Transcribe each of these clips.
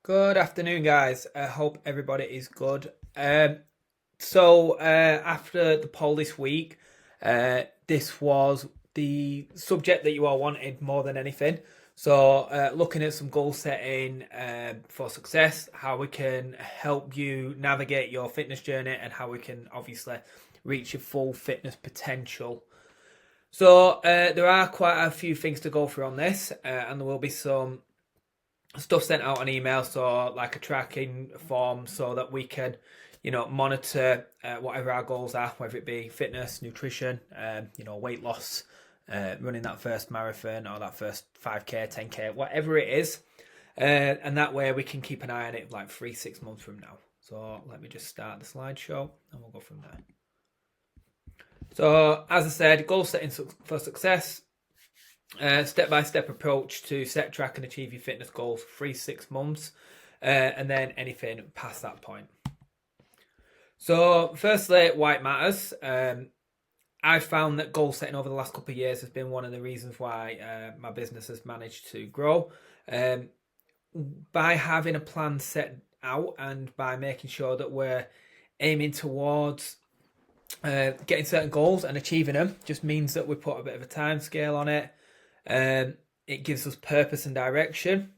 Good afternoon, guys. I hope everybody is good. After the poll this week, this was the subject that you all wanted more than anything. Looking at some goal setting for success, how we can help you navigate your fitness journey, and how we can obviously reach your full fitness potential. There are quite a few things to go through on this, and there will be some stuff sent out on email, so like a tracking form, so that we can, monitor whatever our goals are, whether it be fitness, nutrition, weight loss, running that first marathon or that first 5k, 10k, whatever it is, and that way we can keep an eye on it like 3-6 months from now. So let me just start the slideshow and we'll go from there. So as I said, goal setting for success. Step-by-step approach to set, track and achieve your fitness goals for 3-6 months, and then anything past that point. So firstly, why it matters. I've found that goal setting over the last couple of years has been one of the reasons why my business has managed to grow. By having a plan set out and by making sure that we're aiming towards getting certain goals and achieving them, just means that we put a bit of a time scale on it. It gives us purpose and direction.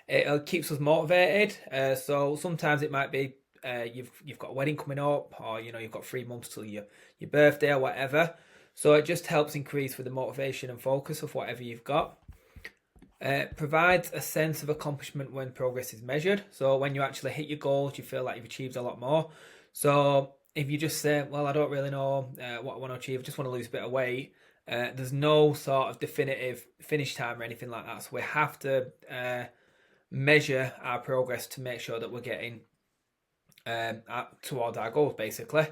It keeps us motivated. So sometimes it might be you've got a wedding coming up, or you've got 3 months till your birthday or whatever. So it just helps increase with the motivation and focus of whatever you've got. Provides a sense of accomplishment when progress is measured. So when you actually hit your goals, you feel like you've achieved a lot more. So if you just say, well, I don't really know what I want to achieve, I just want to lose a bit of weight, there's no sort of definitive finish time or anything like that. So we have to measure our progress to make sure that we're getting towards our goals, basically.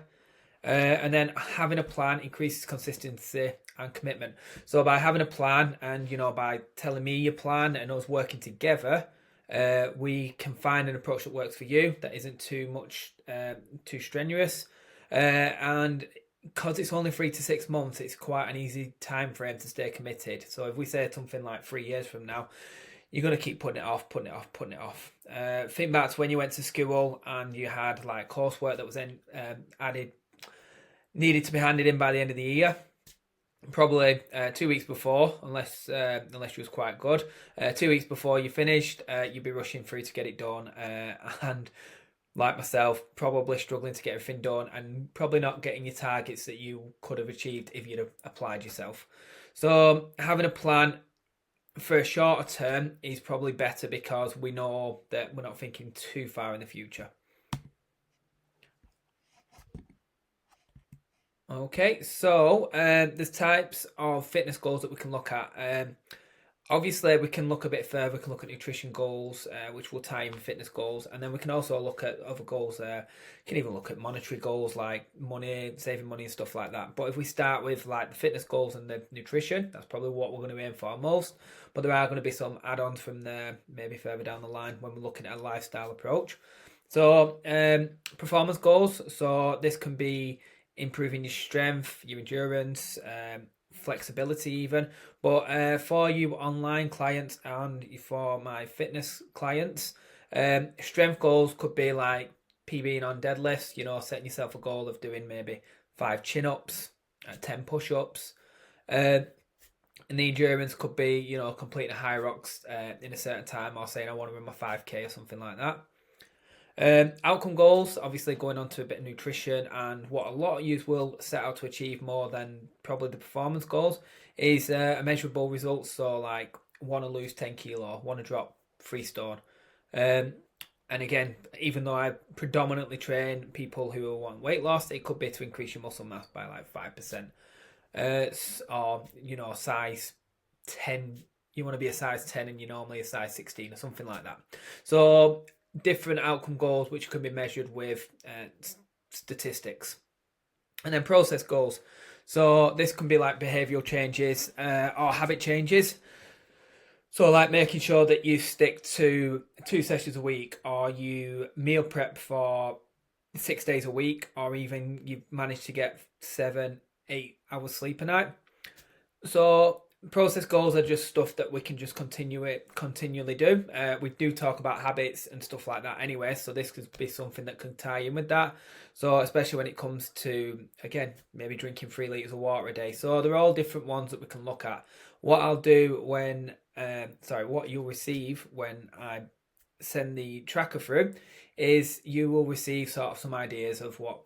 And then having a plan increases consistency and commitment. So by having a plan and, by telling me your plan and us working together, we can find an approach that works for you, that isn't too strenuous. And because it's only 3 to 6 months, it's quite an easy time frame to stay committed. So if we say something like 3 years from now, you're going to keep putting it off. Think back to when you went to school and you had like coursework that was then needed to be handed in by the end of the year. Probably 2 weeks before, unless you was quite good. 2 weeks before you finished, you'd be rushing through to get it done, and like myself, probably struggling to get everything done and probably not getting your targets that you could have achieved if you'd have applied yourself. So having a plan for a shorter term is probably better because we know that we're not thinking too far in the future. Okay, so there's types of fitness goals that we can look at. Obviously, we can look a bit further. We can look at nutrition goals, which will tie in with fitness goals, and then we can also look at other goals. Can even look at monetary goals like money, saving money, and stuff like that. But if we start with like the fitness goals and the nutrition, that's probably what we're going to aim for most. But there are going to be some add-ons from there, maybe further down the line when we're looking at a lifestyle approach. So performance goals. So this can be improving your strength, your endurance, flexibility even. But for you online clients and for my fitness clients, strength goals could be like PBing on deadlifts, setting yourself a goal of doing maybe 5 chin-ups, 10 push-ups. And the endurance could be, completing a HYROX in a certain time, or saying I want to run my 5k or something like that. Outcome goals, obviously going on to a bit of nutrition, and what a lot of you will set out to achieve more than probably the performance goals is a measurable results. So like want to lose 10 kilo, want to drop 3 stone. Um, and again, even though I predominantly train people who want weight loss, it could be to increase your muscle mass by like 5%. Or, size 10, you want to be a size 10 and you're normally a size 16 or something like that. So different outcome goals which can be measured with statistics. And then process goals. So this can be like behavioural changes or habit changes. So like making sure that you stick to 2 sessions a week, or you meal prep for 6 days a week, or even you manage to get 7-8 hours sleep a night. So Process goals are just stuff that we can just continually do. We do talk about habits and stuff like that anyway, so this could be something that can tie in with that. So especially when it comes to, again, maybe drinking 3 litres of water a day. So they're all different ones that we can look at. What I'll do when, what you'll receive when I send the tracker through is you will receive sort of some ideas of what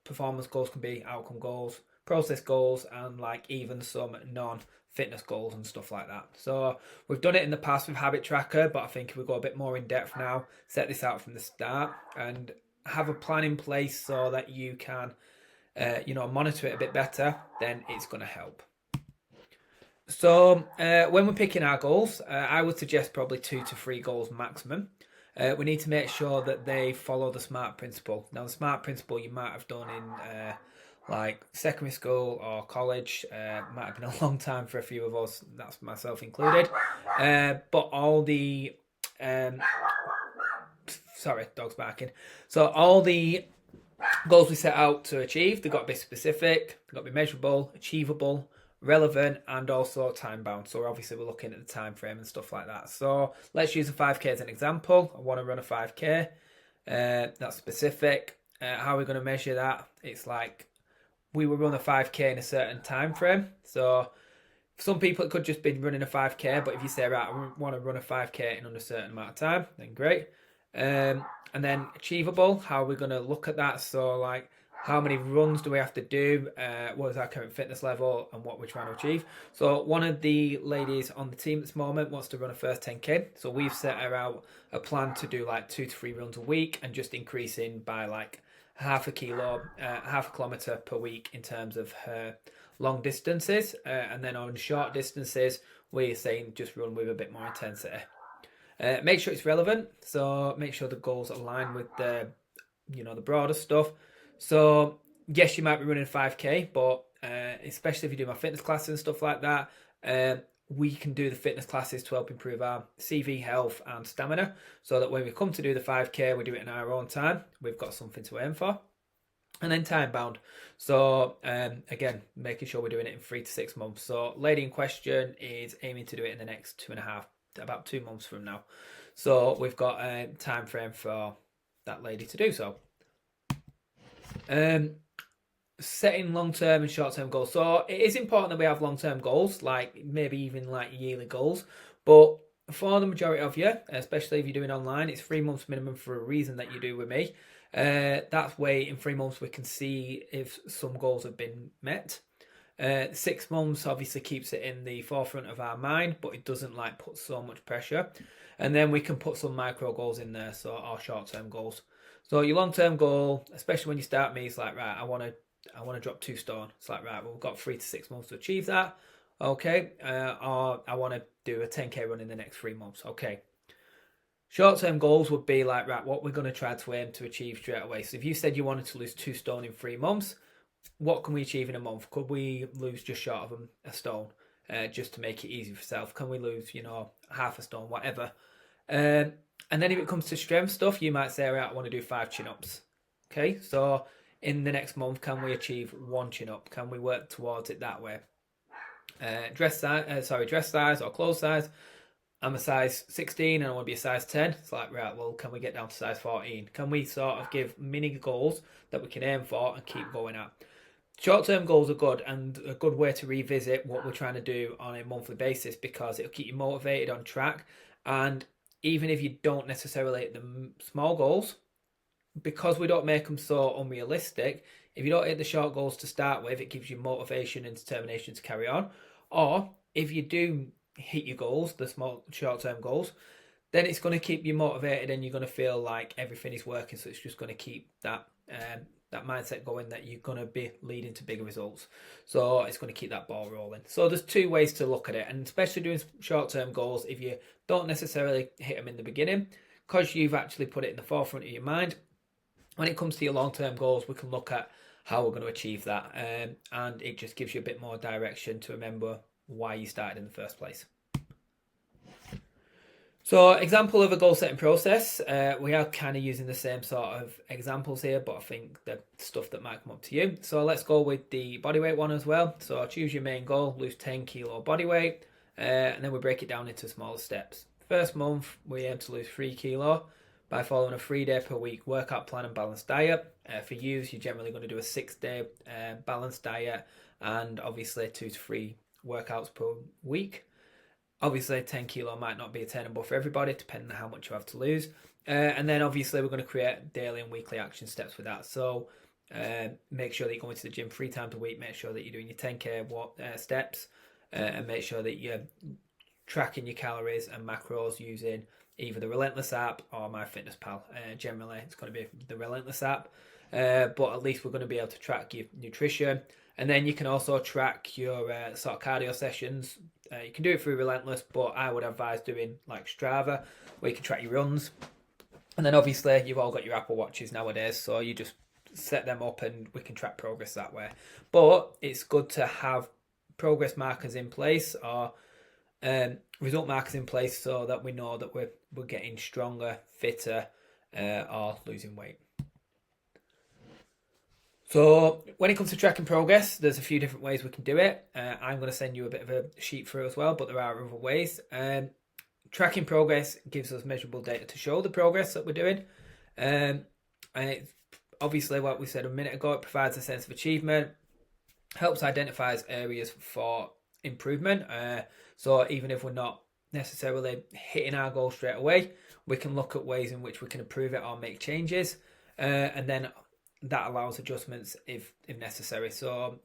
performance goals can be, outcome goals, process goals, and like even some non-fitness goals and stuff like that. So we've done it in the past with Habit Tracker, but I think if we go a bit more in depth now, set this out from the start and have a plan in place so that you can monitor it a bit better, then it's going to help. So when we're picking our goals, I would suggest probably 2 to 3 goals maximum. We need to make sure that they follow the SMART principle. Now, the SMART principle you might have done in like secondary school or college. Might have been a long time for a few of us, that's myself included. But all the sorry, dog's barking. So all the goals we set out to achieve, they've got to be specific, they've got to be measurable, achievable, relevant, and also time bound. So obviously we're looking at the time frame and stuff like that. So let's use a 5k as an example. I want to run a 5k. That's specific. How are we going to measure that? It's like we will run a 5k in a certain time frame. So for some people it could just be running a 5k, but if you say, right, I want to run a 5k in under a certain amount of time, then great. And then achievable, how are we going to look at that? So like, how many runs do we have to do? What is our current fitness level and what we're trying to achieve? So one of the ladies on the team at this moment wants to run a first 10k. So we've set her out a plan to do like 2 to 3 runs a week and just increasing by like half a kilometre per week in terms of her long distances. And then on short distances, we're saying just run with a bit more intensity. Make sure it's relevant. So make sure the goals align with the broader stuff. So yes, you might be running 5k, but especially if you do my fitness classes and stuff like that, we can do the fitness classes to help improve our CV, health, and stamina, so that when we come to do the 5k, we do it in our own time. We've got something to aim for. And then time bound. So again, making sure we're doing it in 3 to 6 months. So lady in question is aiming to do it in the next 2.5, about 2 months from now. So we've got a time frame for that lady to do so. Setting long-term and short-term goals. So it is important that we have long-term goals, like maybe even like yearly goals. But for the majority of you, especially if you're doing online, it's 3 months minimum for a reason that you do with me. That way, in 3 months, we can see if some goals have been met. 6 months obviously keeps it in the forefront of our mind, but it doesn't like put so much pressure. And then we can put some micro goals in there, so our short-term goals. So your long-term goal, especially when you start me, is like, right, I want to drop 2 stone. It's like, right, well, we've got 3 to 6 months to achieve that. Okay, or I want to do a 10k run in the next 3 months. Okay. Short-term goals would be like, right, what we're going to try to aim to achieve straight away. So if you said you wanted to lose 2 stone in 3 months, what can we achieve in a month? Could we lose just short of a stone, just to make it easy for self? Can we lose, half a stone, whatever? And then if it comes to strength stuff, you might say, right, I want to do 5 chin-ups. Okay, so in the next month, can we achieve 1 chin-up? Can we work towards it that way? Dress size or clothes size. I'm a size 16 and I want to be a size 10. It's like, right, well, can we get down to size 14? Can we sort of give mini goals that we can aim for and keep going at? Short-term goals are good and a good way to revisit what we're trying to do on a monthly basis, because it'll keep you motivated, on track. And even if you don't necessarily hit the small goals, because we don't make them so unrealistic, if you don't hit the short goals to start with, it gives you motivation and determination to carry on. Or if you do hit your goals, the small short-term goals, then it's going to keep you motivated and you're going to feel like everything is working. So it's just going to keep that mindset going, that you're going to be leading to bigger results. So it's going to keep that ball rolling. So there's 2 ways to look at it, and especially doing short-term goals, if you don't necessarily hit them in the beginning, because you've actually put it in the forefront of your mind, when it comes to your long-term goals, we can look at how we're going to achieve that, and it just gives you a bit more direction to remember why you started in the first place. So, example of a goal setting process. We are kind of using the same sort of examples here, but I think the stuff that might come up to you. So, let's go with the bodyweight one as well. So, choose your main goal, lose 10 kilo body weight, and then we break it down into smaller steps. First month, we aim to lose 3 kilo by following a 3-day per week workout plan and balanced diet. For you're generally going to do a 6-day balanced diet and obviously 2 to 3 workouts per week. Obviously, 10 kilo might not be attainable for everybody, depending on how much you have to lose. And then obviously, we're going to create daily and weekly action steps with that. So make sure that you're going to the gym 3 times a week. Make sure that you're doing your 10k steps, and make sure that you're tracking your calories and macros using either the Relentless app or MyFitnessPal. Generally, it's going to be the Relentless app, but at least we're going to be able to track your nutrition. And then you can also track your sort of cardio sessions. You can do it through Relentless, but I would advise doing like Strava, where you can track your runs. And then obviously you've all got your Apple Watches nowadays, so you just set them up and we can track progress that way. But it's good to have progress markers in place or result markers in place so that we know that we're getting stronger, fitter, or losing weight. So when it comes to tracking progress, there's a few different ways we can do it. I'm going to send you a bit of a sheet through as well, but there are other ways. Tracking progress gives us measurable data to show the progress that we're doing. And it's obviously what we said a minute ago, it provides a sense of achievement, helps identify areas for improvement. So even if we're not necessarily hitting our goal straight away, we can look at ways in which we can improve it or make changes. And then that allows adjustments if necessary. So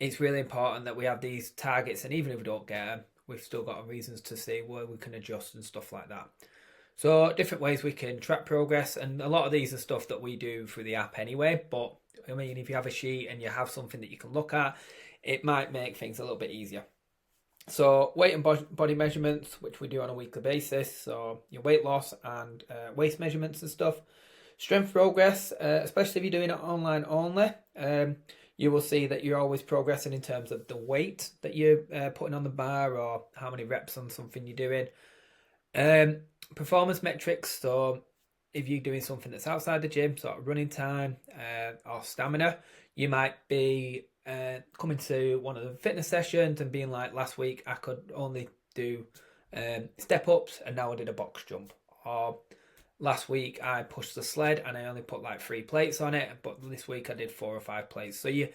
it's really important that we have these targets, and even if we don't get them, we've still got reasons to see where we can adjust and stuff like that. So different ways we can track progress, and a lot of these are stuff that we do through the app anyway, but I mean, if you have a sheet and you have something that you can look at, it might make things a little bit easier. So weight and body measurements, which we do on a weekly basis, so your weight loss and waist measurements and stuff. Strength progress, especially if you're doing it online only, you will see that you're always progressing in terms of the weight that you're putting on the bar or how many reps on something you're doing. Performance metrics, so if you're doing something that's outside the gym, sort of running time or stamina, you might be coming to one of the fitness sessions and being like, last week I could only do step ups and now I did a box jump. Or last week I pushed the sled and I only put like 3 plates on it, but this week I did 4 or 5 plates. So you're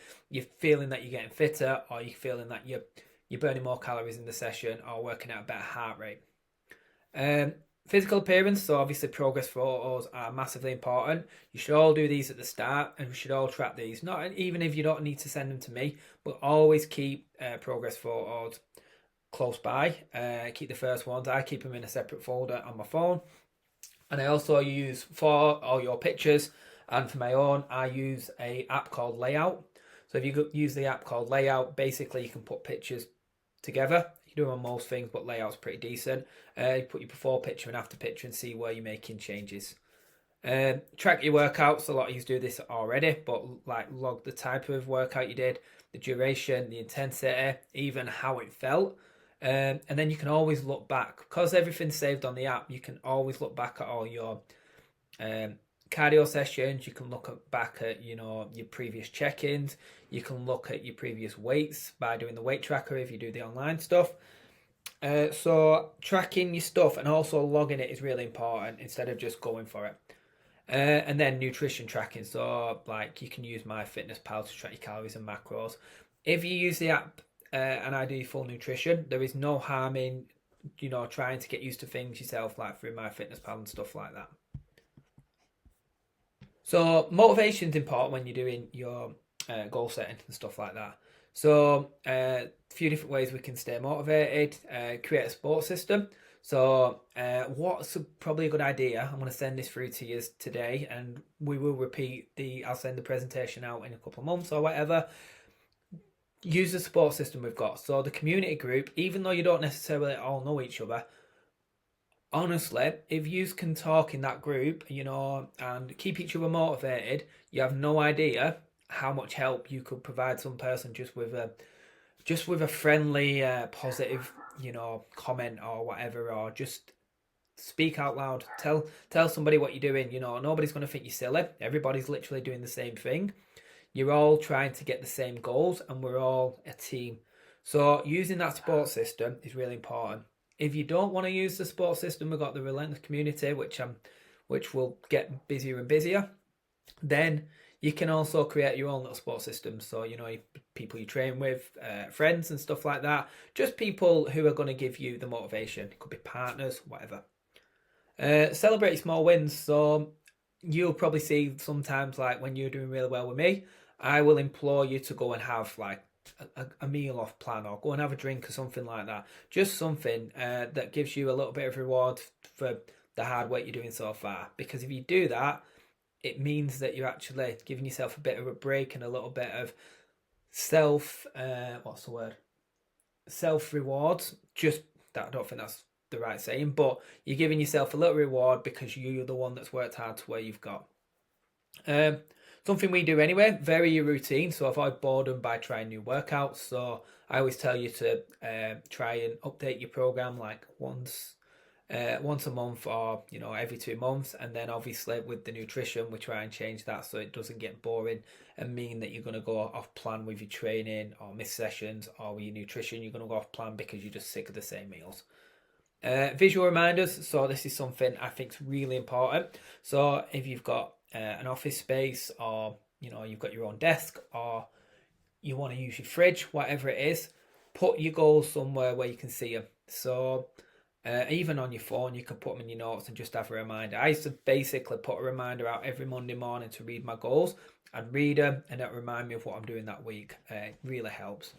feeling that you're getting fitter, or you're feeling that you're burning more calories in the session or working at a better heart rate. Physical appearance, so obviously progress photos are massively important. You should all do these at the start, and we should all track these. Not even if you don't need to send them to me, but always keep progress photos close by. Keep the first ones. I keep them in a separate folder on my phone, and I also use for all your pictures and for my own, I use a app called Layout. So if you use the app called Layout, basically you can put pictures together. You do on most things, but Layout's pretty decent. You put your before picture and after picture and see where you're making changes. Track your workouts. A lot of you do this already, but like log the type of workout you did, the duration, the intensity, even how it felt. And then you can always look back, because everything's saved on the app. You can always look back at all your cardio sessions. You can look back at your previous check-ins. You can look at your previous weights by doing the weight tracker if you do the online stuff. So tracking your stuff and also logging it is really important instead of just going for it. And then nutrition tracking. So like you can use MyFitnessPal to track your calories and macros. If you use the app and I do full nutrition, there is no harm in trying to get used to things yourself, like through MyFitnessPal and stuff like that. So motivation is important when you're doing your goal setting and stuff like that. So a few different ways we can stay motivated. Create a support system. So what's probably a good idea? I'm going to send this through to you today, and we will repeat I'll send the presentation out in a couple of months or whatever. Use the support system we've got. So the community group, even though you don't necessarily all know each other, honestly, if you can talk in that group, and keep each other motivated, you have no idea how much help you could provide some person just with a friendly, positive, comment or whatever, or just speak out loud. Tell somebody what you're doing. You know, nobody's going to think you're silly. Everybody's literally doing the same thing. You're all trying to get the same goals, and we're all a team. So using that support system is really important. If you don't want to use the support system, we've got the Relentless Community, which will get busier and busier. Then you can also create your own little support system. So, you know, people you train with, friends and stuff like that. Just people who are going to give you the motivation. It could be partners, whatever. Celebrate small wins. So you'll probably see sometimes, like when you're doing really well with me, I will implore you to go and have like a meal off plan, or go and have a drink or something like that. Just something that gives you a little bit of reward for the hard work you're doing so far. Because if you do that, it means that you're actually giving yourself a bit of a break and a little bit of self reward. Just that, I don't think that's the right saying, but you're giving yourself a little reward because you're the one that's worked hard to where you've got. Something we do anyway, vary your routine. So avoid boredom by trying new workouts. So I always tell you to try and update your program like once a month, or you know, every 2 months. And then obviously with the nutrition, we try and change that so it doesn't get boring and mean that you're going to go off plan with your training or miss sessions, or with your nutrition you're going to go off plan because you're just sick of the same meals. Visual reminders. So this is something I think is really important. So if you've got an office space, or you know, you've got your own desk, or you want to use your fridge, whatever it is, put your goals somewhere where you can see them. So even on your phone, you can put them in your notes and just have a reminder. I used to basically put a reminder out every Monday morning to read my goals. I'd read them and that remind me of what I'm doing that week. It really helps.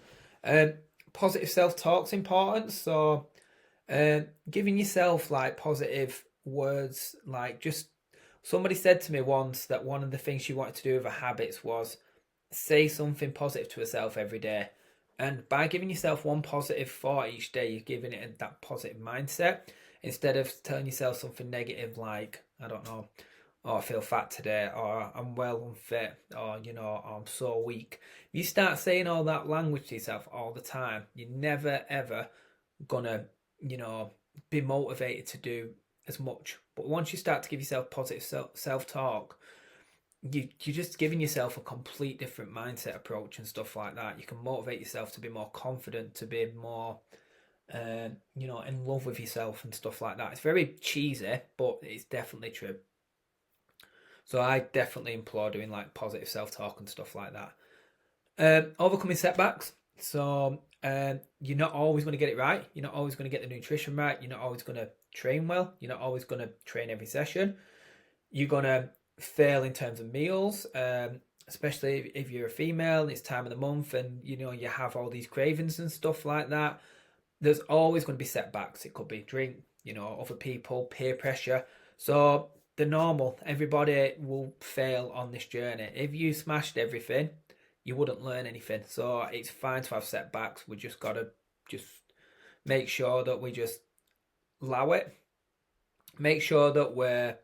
Positive self-talk's important. So giving yourself like positive words, like just somebody said to me once that one of the things she wanted to do with her habits was say something positive to herself every day. And by giving yourself one positive thought each day, you're giving it that positive mindset instead of telling yourself something negative like, I don't know, oh, I feel fat today, or I'm well unfit, or, you know, oh, I'm so weak. If you start saying all that language to yourself all the time, you're never, ever gonna, you know, be motivated to do as much. But once you start to give yourself positive self-talk, you're just giving yourself a complete different mindset approach and stuff like that. You can motivate yourself to be more confident, to be more, you know, in love with yourself and stuff like that. It's very cheesy, but it's definitely true. So I definitely implore doing like positive self-talk and stuff like that. Overcoming setbacks. So you're not always going to get it right. You're not always going to get the nutrition right. You're not always going to train well. You're not always going to train every session. You're going to fail in terms of meals, especially if you're a female and it's time of the month and you know you have all these cravings and stuff like that. There's always going to be setbacks. It could be drink, you know, other people, peer pressure. So the normal, everybody will fail on this journey. If you smashed everything, you wouldn't learn anything. So it's fine to have setbacks. We just got to just make sure that we just allow it. Make sure that we're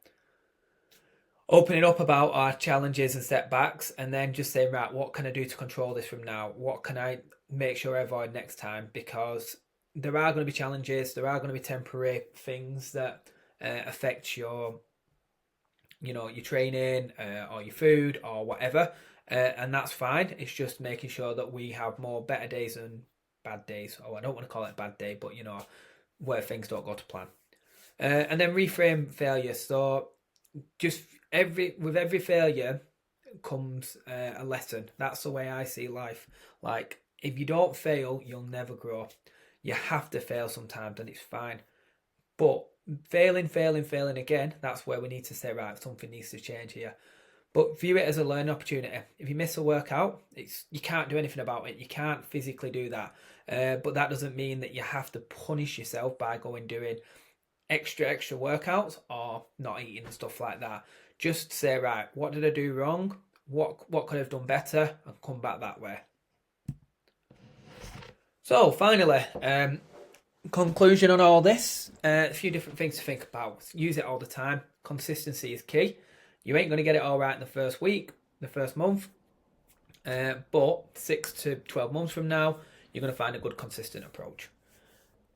opening up about our challenges and setbacks, and then just saying, right, what can I do to control this from now? What can I make sure I avoid next time? Because there are going to be challenges, there are going to be temporary things that affect your, you know, your training or your food or whatever, and that's fine. It's just making sure that we have more better days than bad days. Oh, I don't want to call it a bad day, but you know, where things don't go to plan. And then reframe failure. So just with every failure comes a lesson. That's the way I see life. Like, if you don't fail, you'll never grow. You have to fail sometimes, and it's fine. But failing again, that's where we need to say, right, something needs to change here. But view it as a learning opportunity. If you miss a workout, you can't do anything about it. You can't physically do that. But that doesn't mean that you have to punish yourself by doing extra workouts or not eating and stuff like that. Just say, right, what did I do wrong? What could I have done better? And come back that way. So finally, conclusion on all this, a few different things to think about. Use it all the time. Consistency is key. You ain't going to get it all right in the first week, the first month, but 6 to 12 months from now, you're going to find a good consistent approach.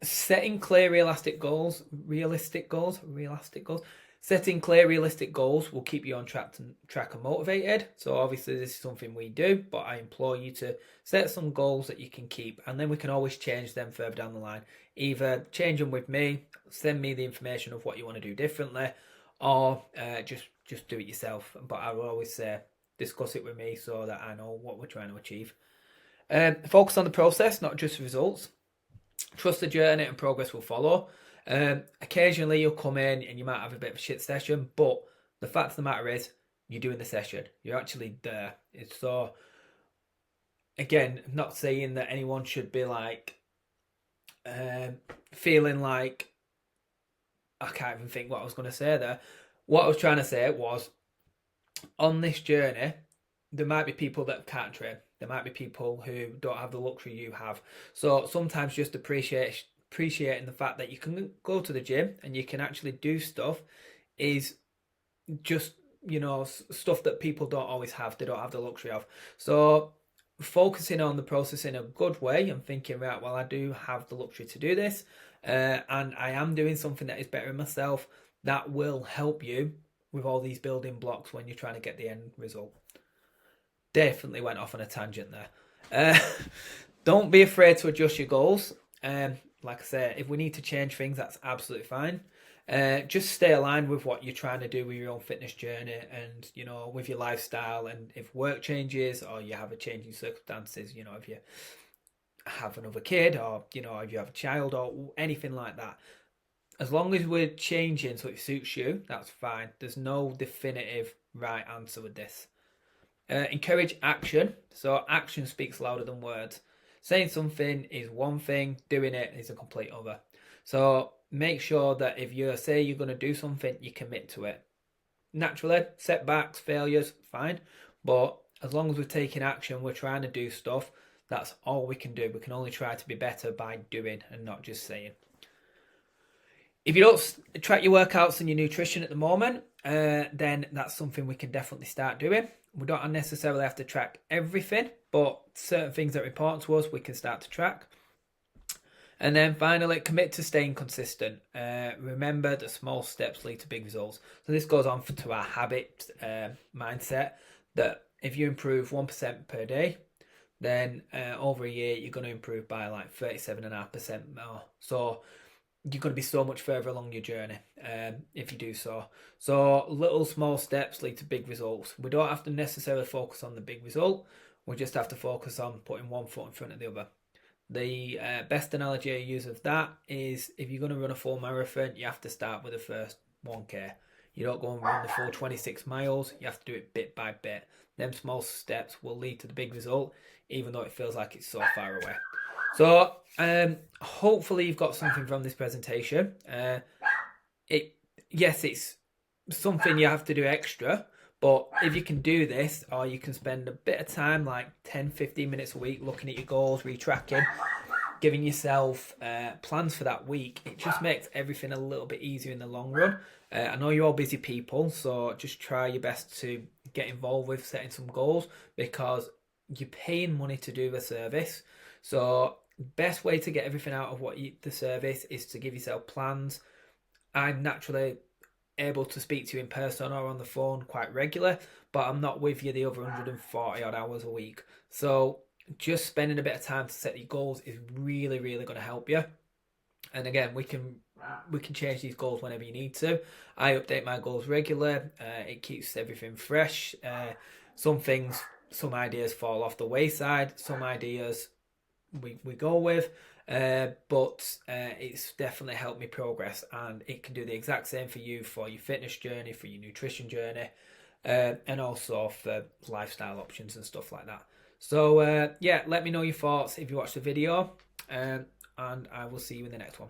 setting clear realistic goals. Setting clear realistic goals will keep you on track and motivated. So obviously this is something we do, but I implore you to set some goals that you can keep, and then we can always change them further down the line. Either change them with me, send me the information of what you want to do differently, or just do it yourself. But I will always say discuss it with me so that I know what we're trying to achieve. Focus on the process, not just results. Trust the journey and progress will follow. Occasionally you'll come in and you might have a bit of a shit session, but the fact of the matter is you're doing the session. You're actually there. So again, I'm not saying that anyone should be like feeling like, I can't even think what I was going to say there. What I was trying to say was, on this journey, there might be people that can't train. There might be people who don't have the luxury you have. So sometimes just appreciating the fact that you can go to the gym and you can actually do stuff is just, you know, stuff that people don't always have. They don't have the luxury of. So focusing on the process in a good way and thinking, right, well, I do have the luxury to do this, and I am doing something that is better in myself, that will help you with all these building blocks when you're trying to get the end result. Definitely went off on a tangent there. Don't be afraid to adjust your goals. Like I say, if we need to change things, that's absolutely fine. Just stay aligned with what you're trying to do with your own fitness journey and, you know, with your lifestyle. And if work changes or you have a change in circumstances, you know, if you have another kid or, you know, if you have a child or anything like that, as long as we're changing so it suits you, that's fine. There's no definitive right answer with this. Encourage action. So action speaks louder than words. Saying something is one thing, doing it is a complete other. So make sure that if you say you're going to do something, you commit to it. Naturally, setbacks, failures, fine. But as long as we're taking action, we're trying to do stuff, that's all we can do. We can only try to be better by doing and not just saying. If you don't track your workouts and your nutrition at the moment, then that's something we can definitely start doing. We don't necessarily have to track everything, but certain things that are important to us, we can start to track. And then finally, commit to staying consistent. Remember that small steps lead to big results. So this goes on to our habit mindset, that if you improve 1% per day, then over a year, you're going to improve by like 37.5% more. So you're going to be so much further along your journey if you do so. So little small steps lead to big results. We don't have to necessarily focus on the big result. We just have to focus on putting one foot in front of the other. The best analogy I use of that is, if you're going to run a full marathon, you have to start with the first 1K. You don't go and run the full 26 miles. You have to do it bit by bit. Them small steps will lead to the big result, even though it feels like it's so far away. So hopefully you've got something from this presentation. Yes, it's something you have to do extra, but if you can do this, or you can spend a bit of time, like 10-15 minutes a week, looking at your goals, retracking, giving yourself plans for that week, it just makes everything a little bit easier in the long run. I know you're all busy people, so just try your best to get involved with setting some goals, because you're paying money to do a service. So best way to get everything out of the service is to give yourself plans. I'm naturally able to speak to you in person or on the phone quite regular, but I'm not with you the other 140 odd hours a week. So just spending a bit of time to set your goals is really, really going to help you. And again, we can change these goals whenever you need to. I update my goals regularly. It keeps everything fresh. Some ideas fall off the wayside. Some ideas we go with, but it's definitely helped me progress, and it can do the exact same for you, for your fitness journey, for your nutrition journey, and also for lifestyle options and stuff like that. So yeah, let me know your thoughts if you watch the video, and I will see you in the next one.